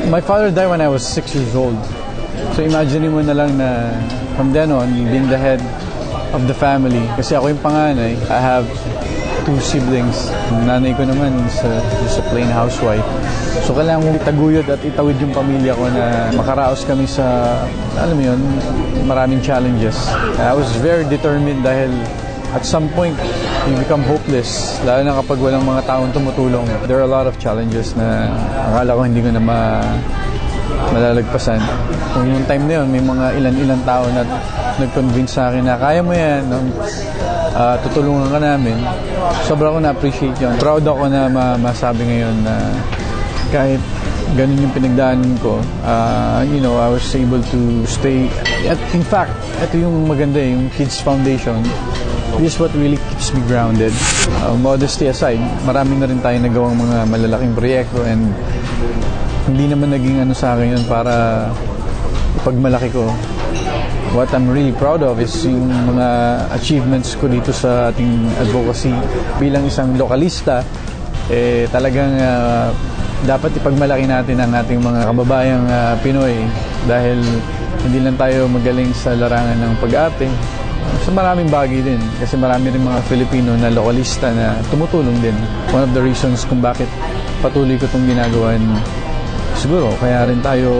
My father died when I was 6 years old. So imagine mo na lang na from then on, being the head of the family. Kasi ako yung panganay. I have 2 siblings. Nanay ko naman is just a plain housewife. So kailangan kong itaguyod at itawid yung pamilya ko na makaraos kami sa, alam mo yun, maraming challenges. I was very determined dahil at some point, you become hopeless. Lalo na kapag walang mga taong tumutulong. There are a lot of challenges na akala ko hindi ko na malalagpasan. Kung yung time na yun, may mga ilan-ilan tao na nag-convince sa akin na kaya mo yan, tutulungan ka namin. Sobra ko na-appreciate yun. Proud ako na masabi ngayon na kahit ganun yung pinagdaanan ko, I was able to stay. In fact, ito yung maganda yung Kids Foundation. This is what really keeps me grounded. Modesty aside, marami na rin tayo nagawang mga malalaking proyekto and hindi naman naging sa akin yun para ipagmalaki ko. What I'm really proud of is yung mga achievements ko dito sa ating advocacy. Bilang isang lokalista, talagang dapat ipagmalaki natin ang ating mga kababayang Pinoy dahil hindi lang tayo magaling sa larangan ng pag-arte. So maraming bagay din kasi marami rin mga Filipino na lokalista na tumutulong din. One of the reasons kung bakit patuloy ko itong ginagawa, siguro kaya rin tayo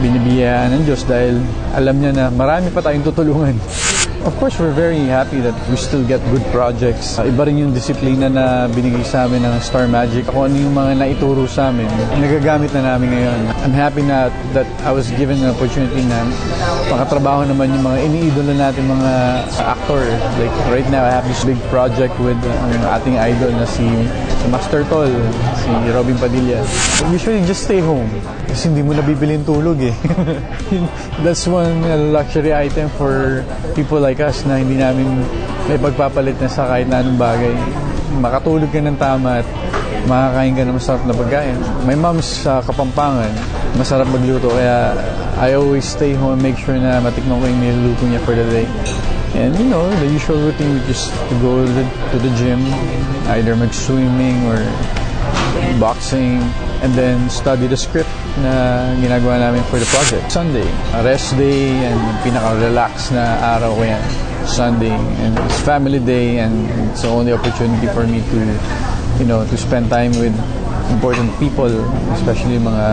binibiyayaan ng Diyos dahil alam niya na marami pa tayong tutulungan. Of course, we're very happy that we still get good projects. Iba rin yung disiplina na binigay sa amin ng Star Magic. Kung ano yung mga naituro sa amin, nagagamit na namin ngayon. I'm happy na that I was given an opportunity na makatrabaho naman yung mga iniidolo natin mga actor. Like right now, I have this big project with ang ating idol na si Master Tol, si Robin Padilla. Usually, just stay home. Kasi hindi mo nabibili yung tulog eh. That's one luxury item for people like us na hindi namin may pagpapalit na sa kahit na anong bagay. Makatulog ka ng tama at makakain ka ng masarap na pagkain. My mom's sa Kapampangan, masarap magluto kaya I always stay home and make sure na matikman ko yung niluluto niya for the day. And the usual routine would just to go to the gym, either mag-swimming or boxing, and then study the script na ginagawa namin for the project. Sunday, a rest day and pinaka-relax na araw ko yan. Sunday, and it's family day and it's the only opportunity for me to spend time with important people, especially mga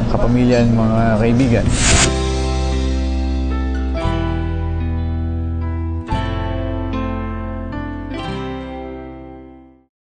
kapamilya and mga kaibigan.